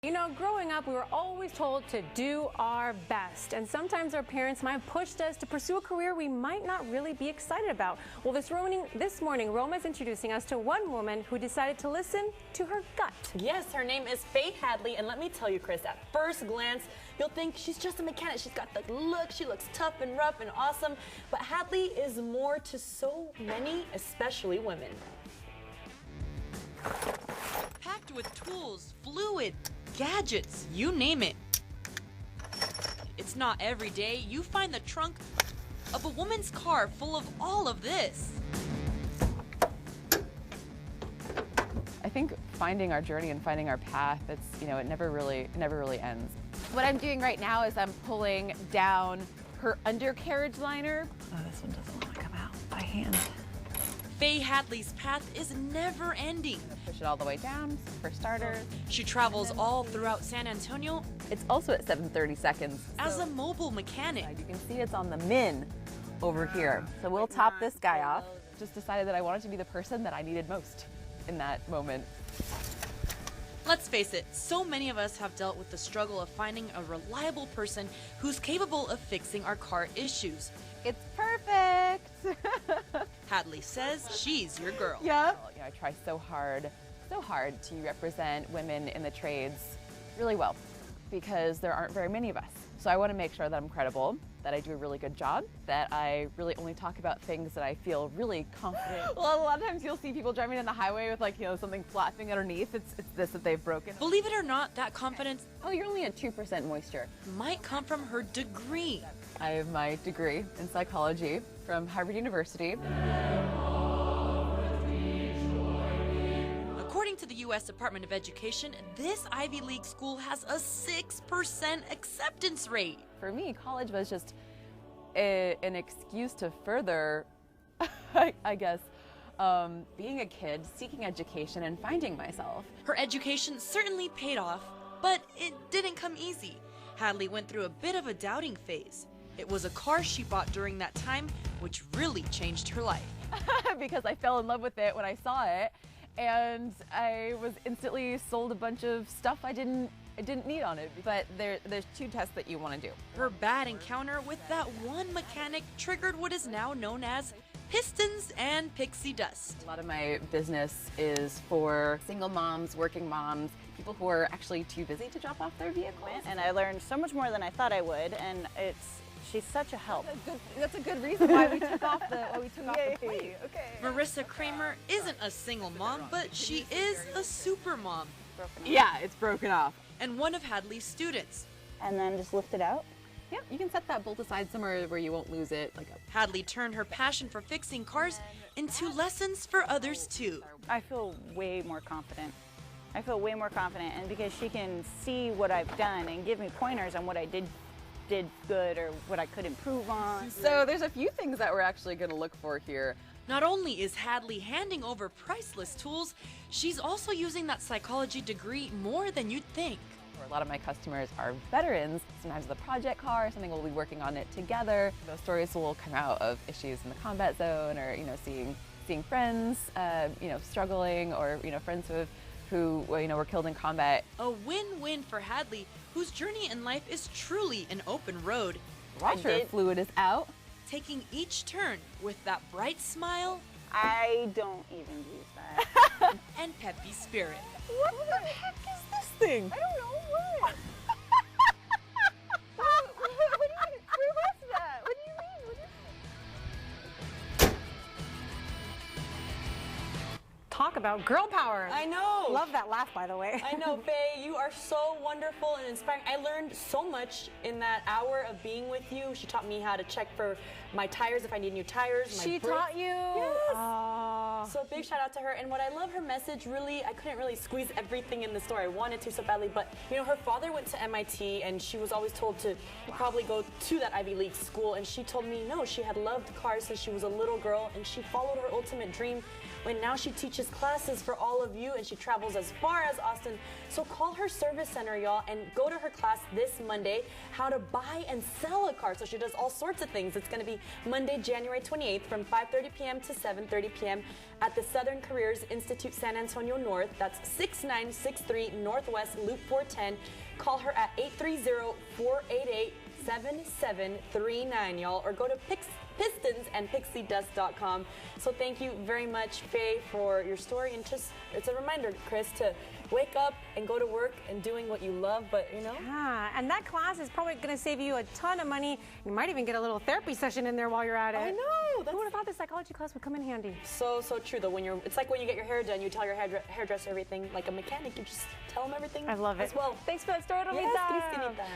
You know, growing up, we were always told to do our best. And sometimes our parents might have pushed us to pursue a career we might not really be excited about. Well, this morning, Roma is introducing us to one woman who decided to listen to her gut. Yes, her name is Faye Hadley. And let me tell you, Chris, at first glance, you'll think she's just a mechanic. She's got the look. She looks tough and rough and awesome. But Hadley is more to so many, especially women. Packed with tools, fluid, gadgets, you name it. It's not every day you find the trunk of a woman's car full of all of this. I think finding our journey and finding our path, it never really ends. What I'm doing right now is I'm pulling down her undercarriage liner. Oh, this one doesn't want to come out by hand. Faye Hadley's path is never ending. Push it all the way down for starters. She travels all throughout San Antonio. It's also at 7:30 seconds. As a mobile mechanic. You can see it's on the min over here. So we'll top this guy off. Just decided that I wanted to be the person that I needed most in that moment. Let's face it, so many of us have dealt with the struggle of finding a reliable person who's capable of fixing our car issues. It's perfect. Hadley says she's your girl. Yeah. I try so hard to represent women in the trades really well because there aren't very many of us. So I want to make sure that I'm credible, that I do a really good job, that I really only talk about things that I feel really confident. Well, a lot of times you'll see people driving down the highway with something flapping underneath. It's this that they've broken. Believe it or not, that confidence, oh, you're only at 2% moisture, might come from her degree. I have my degree in psychology from Harvard University. According to the U.S. Department of Education, this Ivy League school has a 6% acceptance rate. For me, college was just an excuse to further, I guess, being a kid, seeking education, and finding myself. Her education certainly paid off, but it didn't come easy. Hadley went through a bit of a doubting phase. It was a car she bought during that time which really changed her life. Because I fell in love with it when I saw it, and I was instantly sold a bunch of stuff I didn't need on it. But there's two tests that you want to do. Her bad encounter with that one mechanic triggered what is now known as Pistons and PixieDust. A lot of my business is for single moms, working moms, people who are actually too busy to drop off their vehicles. And I learned so much more than I thought I would, and she's such a help. That's a good reason why we took off the plate. Okay. Marissa Kramer isn't a single mom, but she is a super mom. Yeah, it's broken off. And one of Hadley's students. And then just lift it out. Yeah, you can set that bolt aside somewhere where you won't lose it. Hadley turned her passion for fixing cars into lessons for others too. I feel way more confident. And because she can see what I've done and give me pointers on what I did good or what I could improve on. So there's a few things that we're actually going to look for here. Not only is Hadley handing over priceless tools, she's also using that psychology degree more than you'd think. A lot of my customers are veterans. Sometimes the project car, something we'll be working on it together. Those stories will come out of issues in the combat zone, or seeing friends, struggling, or friends who were killed in combat. A win-win for Hadley, whose journey in life is truly an open road. Washer fluid is out. Taking each turn with that bright smile. I don't even use that. And peppy spirit. What the heck is this thing? I don't know what. What do you mean? Where was that? What do you mean? Talk about girl power. I know. Love that laugh, by the way. I know, Faye, you are so wonderful and inspiring. I learned so much in that hour of being with you. She taught me how to check for my tires if I need new tires. She taught you? Yes. Aww. So big shout out to her. And what I love her message, really, I couldn't really squeeze everything in the story. I wanted to so badly, but her father went to MIT and she was always told to probably go to that Ivy League school. And she told me no, she had loved cars since she was a little girl and she followed her ultimate dream, And now she teaches classes for all of you, and she travels as far as Austin. So call her service center, y'all, and go to her class this Monday, how to buy and sell a car. So she does all sorts of things. It's going to be Monday, January 28th from 5:30 p.m. to 7:30 p.m. at the Southern Careers Institute San Antonio North. That's 6963 Northwest Loop 410. Call her at 830-488-7739, y'all, or go to Pistons and PixieDust.com. So thank you very much, Faye, for your story, and just it's a reminder, Chris, to wake up and go to work and doing what you love, but you know. Yeah, and that class is probably going to save you a ton of money. You might even get a little therapy session in there while you're at it. I know. Who would have thought the psychology class would come in handy? So true though. It's like when you get your hair done, you tell your hairdresser everything. Like a mechanic, you just tell them everything. I love it. As well. Thanks for that story, Yes, Romita. Cristinita.